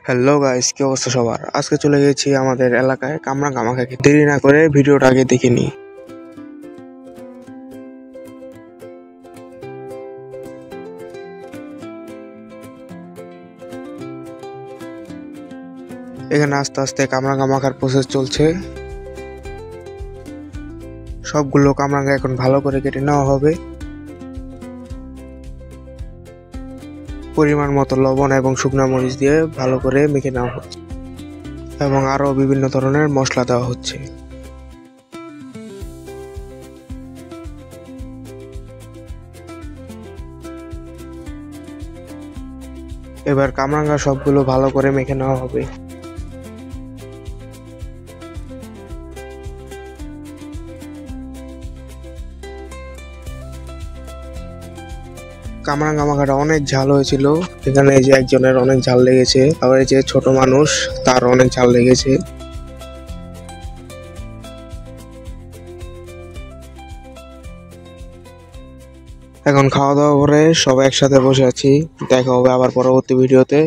Hello guys, কি অবস্থা সবার? আজকে চলে গেছি আমাদের এলাকায় কামরাঙ্গা খেতে। দেরি না করে ভিডিওটা আগে দেখে নিই। এখানে আস্তে আস্তে কামরাঙ্গা মাখার প্রসেস চলছে। সবগুলো কামরাঙ্গা এখন ভালো করে কেটে নেওয়া হবে। পরিমাণ মতো লবণ এবং শুকনো মরিচ দিয়ে ভালো করে মেখে নেওয়া হচ্ছে এবং আরো বিভিন্ন ধরনের মশলা দেওয়া হচ্ছে। এবার কামরাঙ্গা সবগুলো ভালো করে মেখে নেওয়া হবে। কামরাঙ্গা মাখাটা অনেক ঝাল হয়েছিল। এখানে এই যে একজনের অনেক ঝাল লেগেছে, আবার এই যে ছোট মানুষ তার অনেক ঝাল লেগেছে। এখন খাওয়া দাওয়া করে সবাই একসাথে বসে আছি। দেখা হবে আবার পরবর্তী ভিডিওতে।